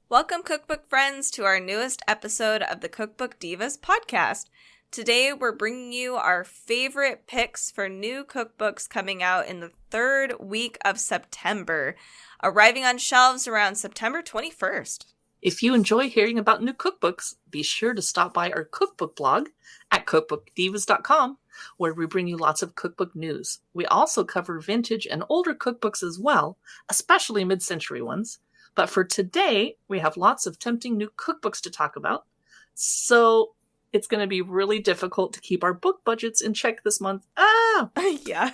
Welcome, Cookbook friends, to our newest episode of the Cookbook Divas podcast. Today, we're bringing you our favorite picks for new cookbooks coming out in the third week of September, arriving on shelves around September 21st. If you enjoy hearing about new cookbooks, be sure to stop by our cookbook blog at cookbookdivas.com, where we bring you lots of cookbook news. We also cover vintage and older cookbooks as well, especially mid-century ones. But for today, we have lots of tempting new cookbooks to talk about. So it's going to be really difficult to keep our book budgets in check this month. Yeah.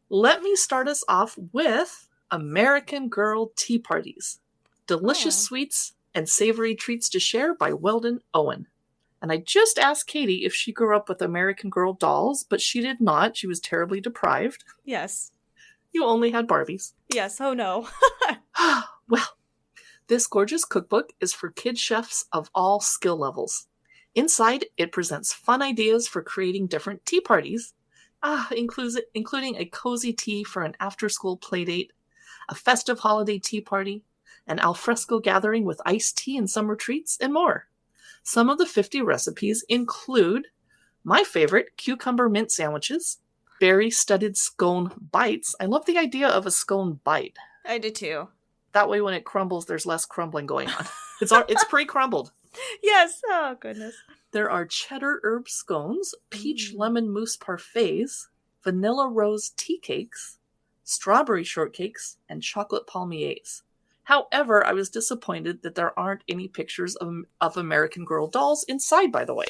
Let me start us off with American Girl Tea Parties. Delicious sweets and savory treats to share by Weldon, Owen. And I just asked Katie if she grew up with American Girl dolls, but she did not. She was terribly deprived. Yes. You only had Barbies. Yes, oh no. Well, this gorgeous cookbook is for kid chefs of all skill levels. Inside, it presents fun ideas for creating different tea parties, including a cozy tea for an after-school playdate, a festive holiday tea party, an alfresco gathering with iced tea and summer treats, and more. Some of the 50 recipes include my favorite, cucumber mint sandwiches, berry-studded scone bites. I love the idea of a scone bite. I do too. That way when it crumbles, there's less crumbling going on. It's pre-crumbled. Yes, oh goodness. There are cheddar herb scones, peach lemon mousse parfaits, vanilla rose tea cakes, strawberry shortcakes, and chocolate palmiers. However, I was disappointed that there aren't any pictures of American Girl dolls inside, by the way.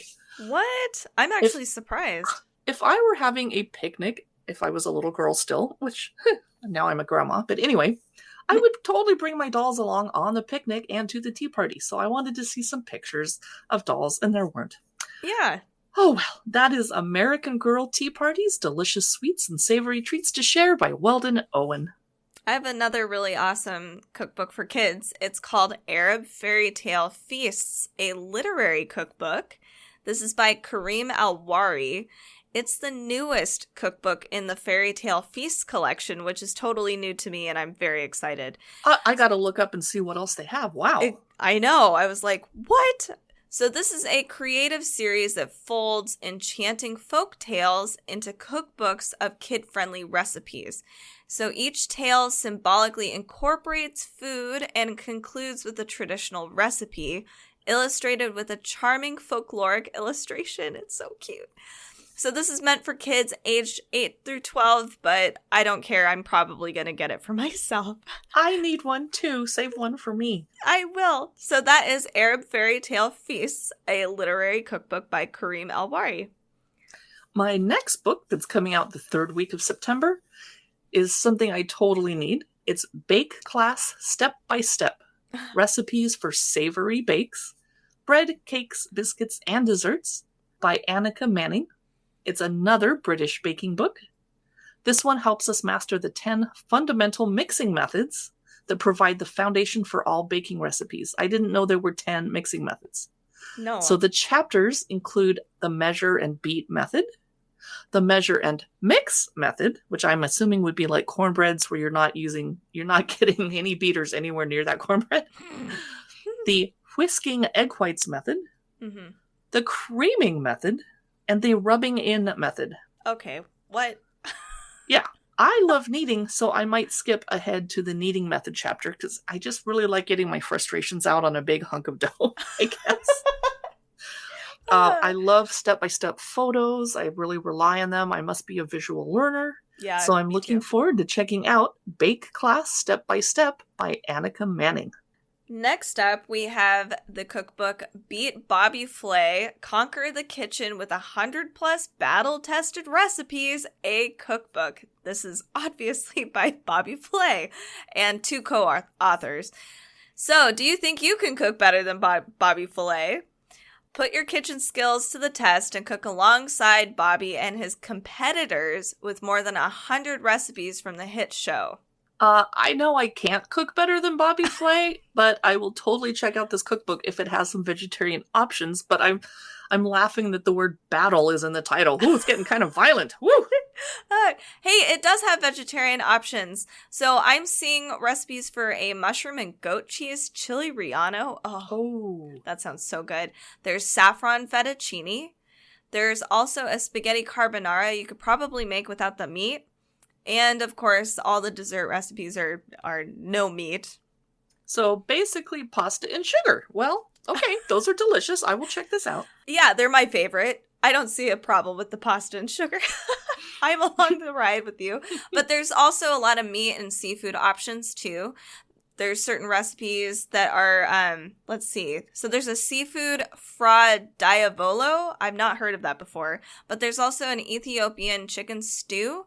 What? I'm actually surprised. If I were having a picnic, if I was a little girl still, which now I'm a grandma, but anyway, I would totally bring my dolls along on the picnic and to the tea party. So I wanted to see some pictures of dolls, and there weren't. Yeah. Oh, well, that is American Girl Tea Parties, Delicious Sweets and Savory Treats to Share by Weldon, Owen. I have another really awesome cookbook for kids. It's called Arab Fairy Tale Feasts, a literary cookbook. This is by Karim Alwari. It's the newest cookbook in the Fairy Tale Feasts collection, which is totally new to me, and I'm very excited. I gotta look up and see what else they have. Wow. I know. I was like, what? So this is a creative series that folds enchanting folk tales into cookbooks of kid-friendly recipes. So each tale symbolically incorporates food and concludes with a traditional recipe, illustrated with a charming folkloric illustration. It's so cute. So this is meant for kids aged 8 through 12, but I don't care. I'm probably going to get it for myself. I need one too. Save one for me. I will. So that is Arab Fairy Tale Feasts, a literary cookbook by Karim Alwari. My next book that's coming out the third week of September is something I totally need. It's Bake Class Step by Step. Recipes for Savory Bakes, Bread, Cakes, Biscuits, and Desserts by Anneka Manning. It's another British baking book. This one helps us master the 10 fundamental mixing methods that provide the foundation for all baking recipes. I didn't know there were 10 mixing methods. No. So the chapters include the measure and beat method, the measure and mix method, which I'm assuming would be like cornbreads where you're not getting any beaters anywhere near that cornbread, the whisking egg whites method, the creaming method, and the rubbing in method. Okay, what? Yeah, I love kneading, so I might skip ahead to the kneading method chapter because I just really like getting my frustrations out on a big hunk of dough, I guess. I love step-by-step photos. I really rely on them. I must be a visual learner. Yeah, so I'm looking forward to checking out Bake Class Step by Step by Anneka Manning. Next up, we have the cookbook Beat Bobby Flay, Conquer the Kitchen with 100+ battle-tested recipes, a cookbook. This is obviously by Bobby Flay and 2 co-authors. So, do you think you can cook better than Bobby Flay? Put your kitchen skills to the test and cook alongside Bobby and his competitors with more than 100 recipes from the hit show. I know I can't cook better than Bobby Flay, but I will totally check out this cookbook if it has some vegetarian options. But I'm laughing that the word battle is in the title. Ooh, it's getting kind of violent. Woo! Hey, it does have vegetarian options. So I'm seeing recipes for a mushroom and goat cheese chili relleno. Oh, that sounds so good. There's saffron fettuccine. There's also a spaghetti carbonara you could probably make without the meat. And of course, all the dessert recipes are no meat. So basically pasta and sugar. Well, okay, those are delicious. I will check this out. Yeah, they're my favorite. I don't see a problem with the pasta and sugar. I'm along the ride with you. But there's also a lot of meat and seafood options too. There's certain recipes that are, let's see. So there's a seafood fra diavolo. I've not heard of that before. But there's also an Ethiopian chicken stew,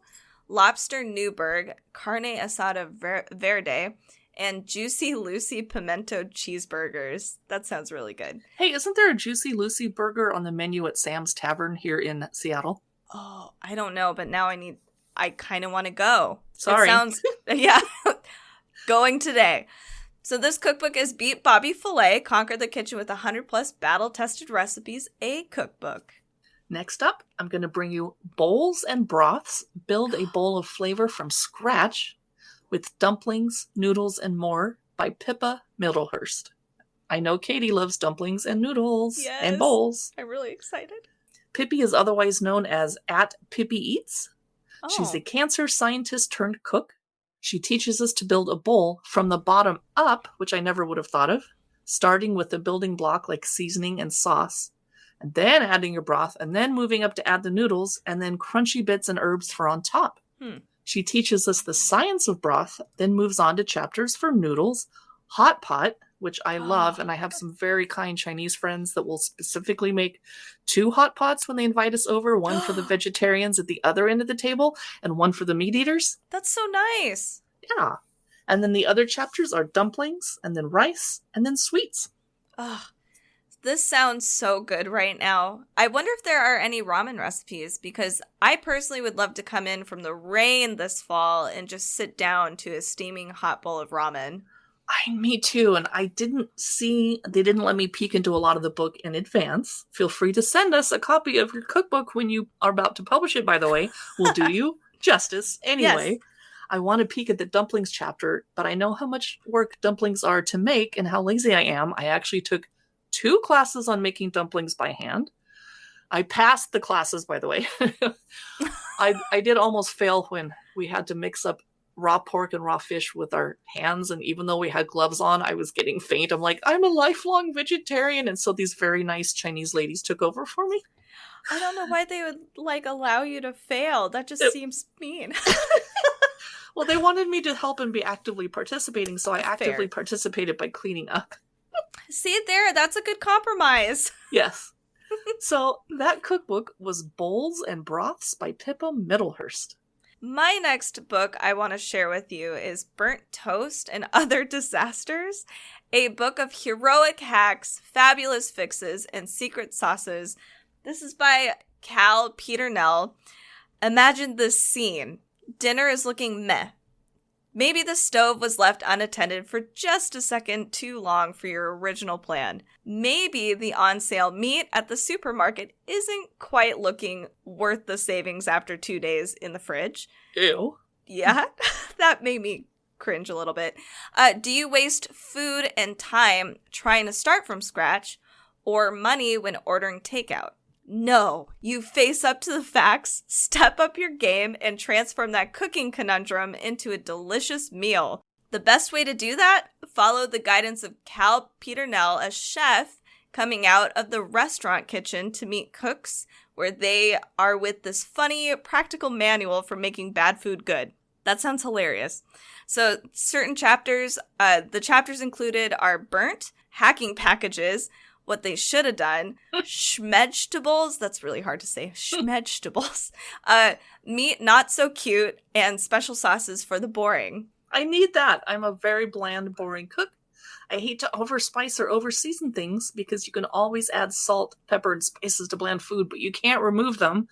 lobster Newburg, carne asada verde, and Juicy Lucy pimento cheeseburgers. That sounds really good. Hey, isn't there a Juicy Lucy burger on the menu at Sam's Tavern here in Seattle? Oh, I don't know, but now I kind of want to go. Sorry. It sounds, yeah, going today. So this cookbook is Beat Bobby Flay, Conquer the Kitchen with 100 plus battle-tested recipes, a cookbook. Next up, I'm going to bring you Bowls and Broths, Build a Bowl of Flavor from Scratch with Dumplings, Noodles, and More by Pippa Middlehurst. I know Katie loves dumplings and noodles and bowls. I'm really excited. Pippi is otherwise known as @Pippi Eats. Oh. She's a cancer scientist turned cook. She teaches us to build a bowl from the bottom up, which I never would have thought of, starting with the building block like seasoning and sauce, and then adding your broth, and then moving up to add the noodles, and then crunchy bits and herbs for on top. She teaches us the science of broth, then moves on to chapters for noodles, hot pot, which I love, and I have some very kind Chinese friends that will specifically make 2 hot pots when they invite us over, one for the vegetarians at the other end of the table, and one for the meat eaters. That's so nice. Yeah. And then the other chapters are dumplings, and then rice, and then sweets. Ugh. This sounds so good right now. I wonder if there are any ramen recipes, because I personally would love to come in from the rain this fall and just sit down to a steaming hot bowl of ramen. Me too. And they didn't let me peek into a lot of the book in advance. Feel free to send us a copy of your cookbook when you are about to publish it, by the way. We'll do you justice. Anyway, yes. I want to peek at the dumplings chapter, but I know how much work dumplings are to make and how lazy I am. I actually took 2 classes on making dumplings by hand. I passed the classes, by the way. I did almost fail when we had to mix up raw pork and raw fish with our hands, and even though we had gloves on, I was getting faint. I'm like, I'm a lifelong vegetarian, and so these very nice Chinese ladies took over for me. I don't know why they would allow you to fail. That just seems mean. Well, they wanted me to help and be actively participating, so I actively participated by cleaning up. See there, that's a good compromise. Yes. So that cookbook was Bowls and Broths by Pippa Middlehurst. My next book I want to share with you is Burnt Toast and Other Disasters, a book of heroic hacks, fabulous fixes, and secret sauces. This is by Peternell. Imagine this scene. Dinner is looking meh. Maybe the stove was left unattended for just a second too long for your original plan. Maybe the on-sale meat at the supermarket isn't quite looking worth the savings after 2 days in the fridge. Ew. Yeah, that made me cringe a little bit. Do you waste food and time trying to start from scratch or money when ordering takeout? No, you face up to the facts, step up your game, and transform that cooking conundrum into a delicious meal. The best way to do that? Follow the guidance of Peternell, a chef coming out of the restaurant kitchen to meet cooks, where they are with this funny, practical manual for making bad food good. That sounds hilarious. So certain chapters, the chapters included are burnt, hacking packages, what they should have done, schmegetables, that's really hard to say, schmegetables, meat not so cute, and special sauces for the boring. I need that. I'm a very bland, boring cook. I hate to overspice or overseason things because you can always add salt, pepper, and spices to bland food, but you can't remove them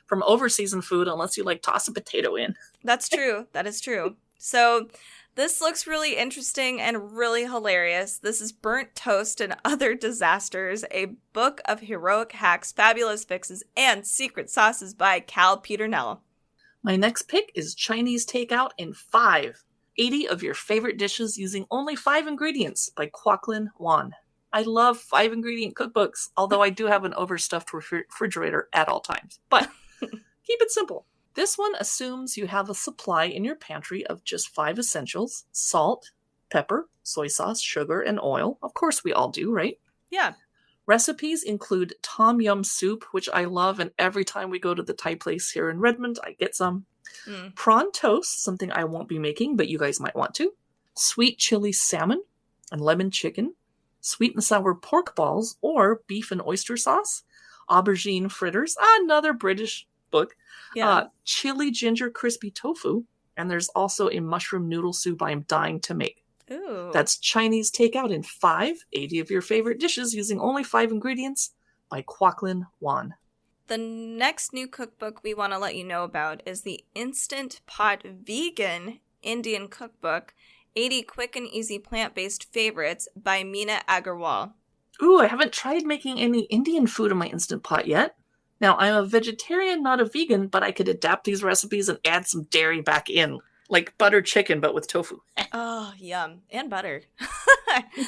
from overseasoned food unless you toss a potato in. That's true. That is true. So this looks really interesting and really hilarious. This is Burnt Toast and Other Disasters, a book of heroic hacks, fabulous fixes, and secret sauces by Peternell. My next pick is Chinese Takeout in 5. 80 of your favorite dishes using only 5 ingredients by Kwok-Lin Wan. I love 5-ingredient cookbooks, although I do have an overstuffed refrigerator at all times. But keep it simple. This one assumes you have a supply in your pantry of just 5 essentials: salt, pepper, soy sauce, sugar, and oil. Of course we all do, right? Yeah. Recipes include tom yum soup, which I love, and every time we go to the Thai place here in Redmond, I get some. Prawn toast, something I won't be making, but you guys might want to. Sweet chili salmon and lemon chicken. Sweet and sour pork balls or beef and oyster sauce. Aubergine fritters, another British book. Yeah. Chili ginger crispy tofu. And there's also a mushroom noodle soup I'm dying to make. Ooh. That's Chinese Takeout in 5. 80 of your favorite dishes using only 5 ingredients by Kwok-Lin Wan. The next new cookbook we want to let you know about is the Instant Pot Vegan Indian Cookbook, 80 Quick and Easy Plant-Based Favorites by Meena Agarwal. Ooh, I haven't tried making any Indian food in my Instant Pot yet. Now, I'm a vegetarian, not a vegan, but I could adapt these recipes and add some dairy back in, like butter chicken, but with tofu. Oh, yum. And butter.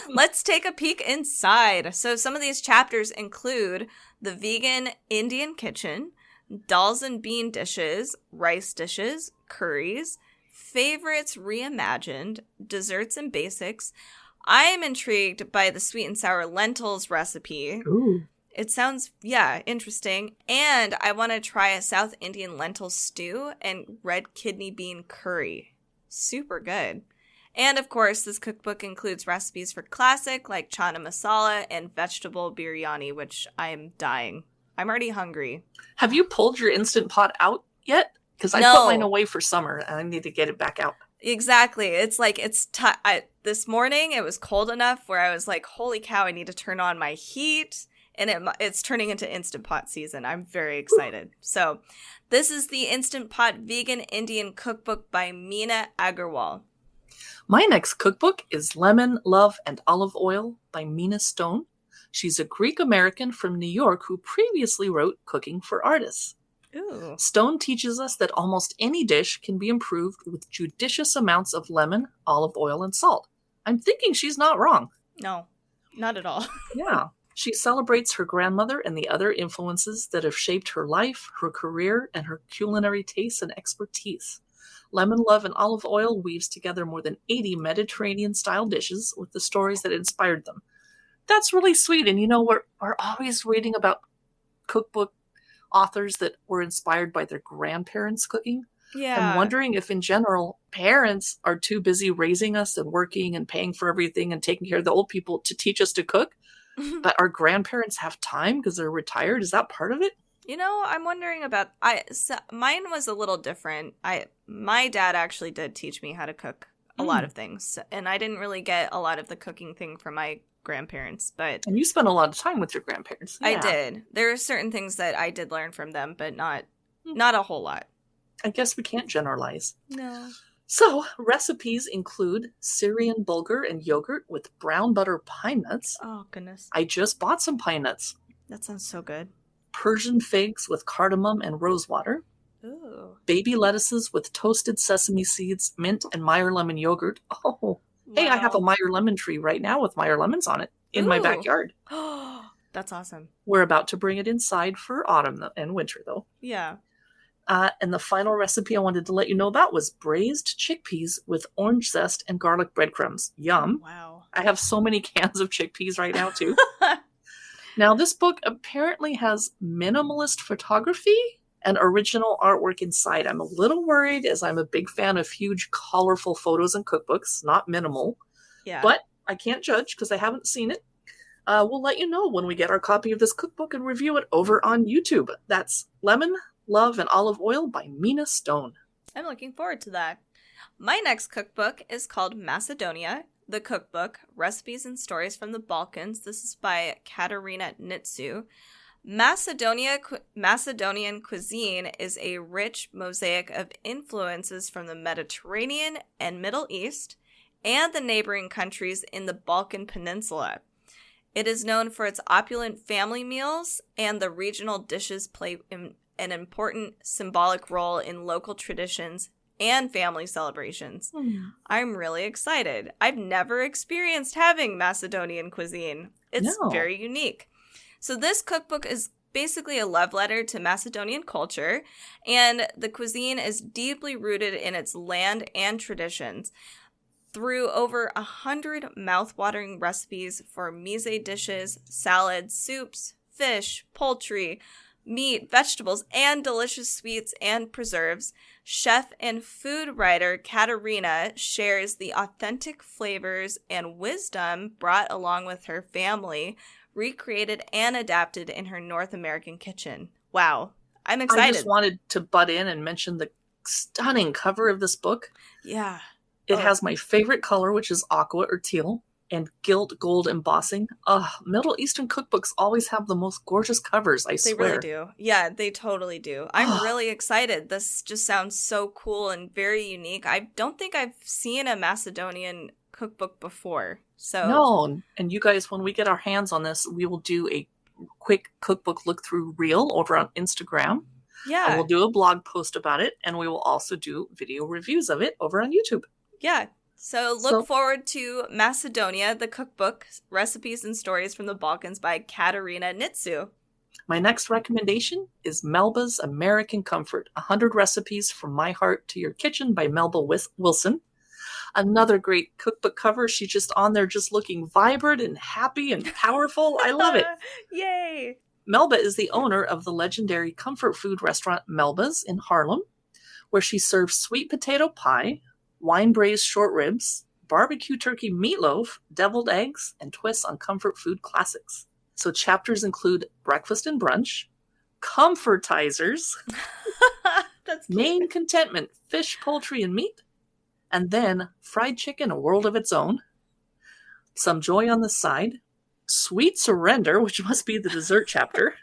Let's take a peek inside. So some of these chapters include the vegan Indian kitchen, dals and bean dishes, rice dishes, curries, favorites reimagined, desserts and basics. I am intrigued by the sweet and sour lentils recipe. Ooh. It sounds, interesting. And I want to try a South Indian lentil stew and red kidney bean curry. Super good. And of course, this cookbook includes recipes for classic like chana masala and vegetable biryani, which I'm dying. I'm already hungry. Have you pulled your Instant Pot out yet? Because I put mine away for summer and I need to get it back out. Exactly. It's like this morning it was cold enough where I was like, holy cow, I need to turn on my heat. And it's turning into Instant Pot season. I'm very excited. So this is the Instant Pot Vegan Indian Cookbook by Meena Agarwal. My next cookbook is Lemon, Love, and Olive Oil by Mina Stone. She's a Greek-American from New York who previously wrote Cooking for Artists. Ooh. Stone teaches us that almost any dish can be improved with judicious amounts of lemon, olive oil, and salt. I'm thinking she's not wrong. No, not at all. Yeah. She celebrates her grandmother and the other influences that have shaped her life, her career, and her culinary tastes and expertise. Lemon, Love, and Olive Oil weaves together more than 80 Mediterranean-style dishes with the stories that inspired them. That's really sweet, and we're always reading about cookbook authors that were inspired by their grandparents' cooking. Yeah. I'm wondering if, in general, parents are too busy raising us and working and paying for everything and taking care of the old people to teach us to cook. But our grandparents have time because they're retired. Is that part of it? I'm wondering about mine was a little different. My dad actually did teach me how to cook a lot of things, and I didn't really get a lot of the cooking thing from my grandparents, but and you spent a lot of time with your grandparents. Yeah. I did. There are certain things that I did learn from them, but not a whole lot. I guess we can't generalize. No. So, recipes include Syrian bulgur and yogurt with brown butter pine nuts. Oh, goodness. I just bought some pine nuts. That sounds so good. Persian figs with cardamom and rosewater. Ooh. Baby lettuces with toasted sesame seeds, mint, and Meyer lemon yogurt. Oh, wow. Hey, I have a Meyer lemon tree right now with Meyer lemons on it in my backyard. That's awesome. We're about to bring it inside for autumn and winter, though. Yeah. And the final recipe I wanted to let you know about was braised chickpeas with orange zest and garlic breadcrumbs. Yum. Wow. I have so many cans of chickpeas right now, too. Now, this book apparently has minimalist photography and original artwork inside. I'm a little worried as I'm a big fan of huge, colorful photos and cookbooks, not minimal. Yeah. But I can't judge because I haven't seen it. We'll let you know when we get our copy of this cookbook and review it over on YouTube. That's Lemon, Love, and Olive Oil by Mina Stone. I'm looking forward to that. My next cookbook is called Macedonia, the Cookbook, Recipes and Stories from the Balkans. This is by Katarina Nitsu. Macedonian cuisine is a rich mosaic of influences from the Mediterranean and Middle East and the neighboring countries in the Balkan Peninsula. It is known for its opulent family meals and the regional dishes play an important symbolic role in local traditions and family celebrations. I'm really excited. I've never experienced having Macedonian cuisine. It's very unique. So this cookbook is basically a love letter to Macedonian culture, and the cuisine is deeply rooted in its land and traditions. Through over 100 mouth-watering recipes for mise dishes, salads, soups, fish, poultry, meat, vegetables, and delicious sweets and preserves, chef and food writer Katarina shares the authentic flavors and wisdom brought along with her family, recreated and adapted in her North American kitchen. Wow. I'm excited. I just wanted to butt in and mention the stunning cover of this book. Yeah. It has my favorite color, which is aqua or teal, and gilt gold embossing. Middle Eastern cookbooks always have the most gorgeous covers, I swear. They really do. Yeah, they totally do. I'm really excited. This just sounds so cool and very unique. I don't think I've seen a Macedonian cookbook before. So no, and you guys, when we get our hands on this, we will do a quick cookbook look-through reel over on Instagram. Yeah. And we'll do a blog post about it, and we will also do video reviews of it over on YouTube. Yeah. So look forward to Macedonia, the cookbook, recipes and stories from the Balkans by Katarina Nitsu. My next recommendation is Melba's American Comfort, 100 Recipes from My Heart to Your Kitchen by Melba Wilson. Another great cookbook cover. She's just on there just looking vibrant and happy and powerful. I love it. Yay. Melba is the owner of the legendary comfort food restaurant Melba's in Harlem, where she serves sweet potato pie, wine-braised short ribs, barbecue turkey meatloaf, deviled eggs, and twists on comfort food classics. So chapters include breakfast and brunch, comfortizers, main contentment, fish, poultry, and meat, and then fried chicken, a world of its own, some joy on the side, sweet surrender, which must be the dessert chapter,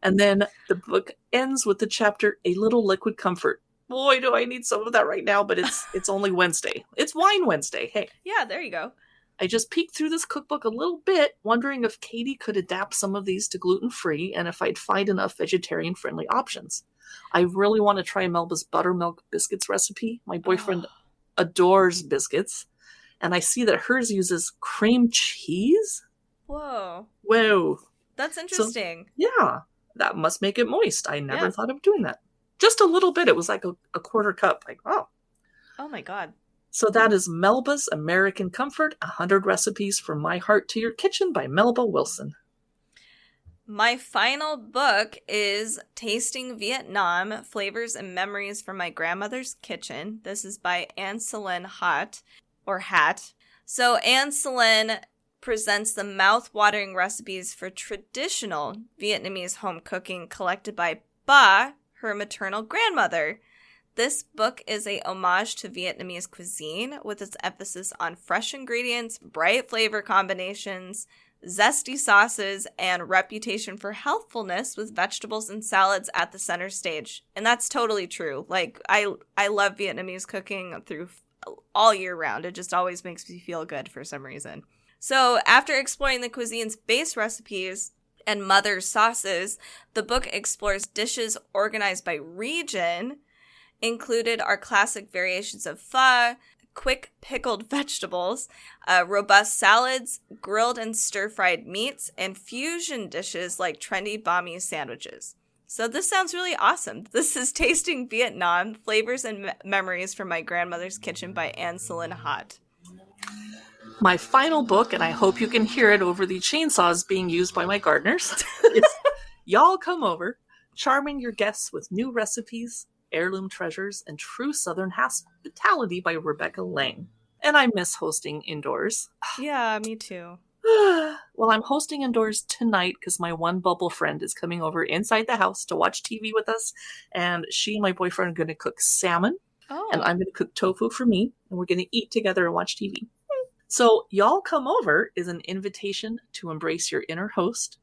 and then the book ends with the chapter, A Little Liquid Comfort. Boy, do I need some of that right now, but it's only Wednesday. It's Wine Wednesday. Hey. Yeah, there you go. I just peeked through this cookbook a little bit, wondering if Katie could adapt some of these to gluten-free and if I'd find enough vegetarian-friendly options. I really want to try Melba's buttermilk biscuits recipe. My boyfriend adores biscuits, and I see that hers uses cream cheese. Whoa. That's interesting. So, yeah, that must make it moist. I never thought of doing that. Just a little bit. It was like a quarter cup. Like, oh. Oh my God. So that is Melba's American Comfort, 100 Recipes from My Heart to Your Kitchen by Melba Wilson. My final book is Tasting Vietnam, Flavors and Memories from My Grandmother's Kitchen. This is by Anselin Hat. So Anselin presents the mouth-watering recipes for traditional Vietnamese home cooking collected by Ba, her maternal grandmother. This book is a homage to Vietnamese cuisine with its emphasis on fresh ingredients, bright flavor combinations, zesty sauces, and reputation for healthfulness with vegetables and salads at the center stage. And that's totally true. Like, I love Vietnamese cooking through all year round. It just always makes me feel good for some reason. So after exploring the cuisine's base recipes and mother's sauces, the book explores dishes organized by region. Included are classic variations of pho, quick pickled vegetables, robust salads, grilled and stir-fried meats, and fusion dishes like trendy banh mi sandwiches. So this sounds really awesome. This is Tasting Vietnam, Flavors and Memories from My Grandmother's Kitchen by Anselin Hat. My final book, and I hope you can hear it over the chainsaws being used by my gardeners, is Y'all Come Over, charming your guests with new recipes, heirloom treasures, and true Southern hospitality by Rebecca Lang. And I miss hosting indoors. Yeah, me too. Well, I'm hosting indoors tonight because my one bubble friend is coming over inside the house to watch TV with us. And she and my boyfriend are going to cook salmon. And I'm going to cook tofu for me. And we're going to eat together and watch TV. So Y'all Come Over is an invitation to embrace your inner host,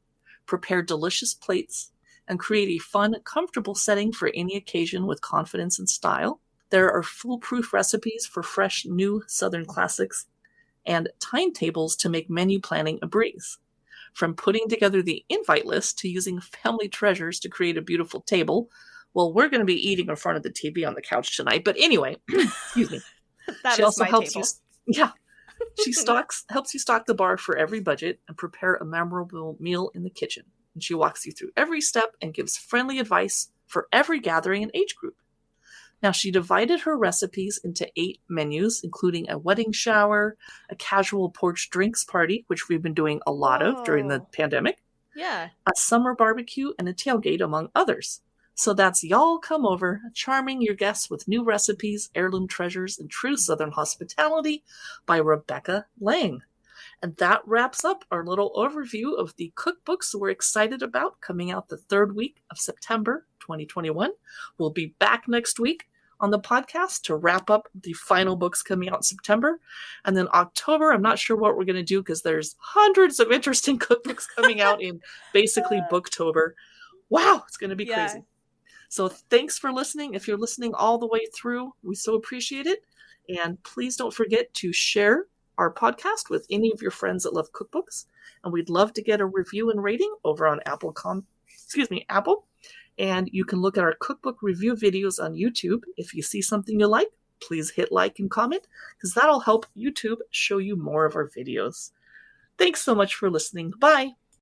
prepare delicious plates, and create a fun, comfortable setting for any occasion with confidence and style. There are foolproof recipes for fresh, new Southern classics and timetables to make menu planning a breeze. From putting together the invite list to using family treasures to create a beautiful table. Well, we're going to be eating in front of the TV on the couch tonight. But anyway, excuse me. That She is also my helps table. helps you stock the bar for every budget and prepare a memorable meal in the kitchen. And she walks you through every step and gives friendly advice for every gathering and age group. Now, she divided her recipes into 8 menus, including a wedding shower, a casual porch drinks party, which we've been doing a lot of during the pandemic, Yeah. a summer barbecue, and a tailgate, among others. So that's Y'all Come Over, charming your guests with new recipes, heirloom treasures, and true Southern hospitality by Rebecca Lang. And that wraps up our little overview of the cookbooks we're excited about coming out the 3rd week of September 2021. We'll be back next week on the podcast to wrap up the final books coming out in September. And then October, I'm not sure what we're going to do because there's hundreds of interesting cookbooks coming out in basically Booktober. Wow, it's going to be crazy. So thanks for listening. If you're listening all the way through, we so appreciate it. And please don't forget to share our podcast with any of your friends that love cookbooks. And we'd love to get a review and rating over on Apple. And you can look at our cookbook review videos on YouTube. If you see something you like, please hit like and comment, because that'll help YouTube show you more of our videos. Thanks so much for listening. Bye.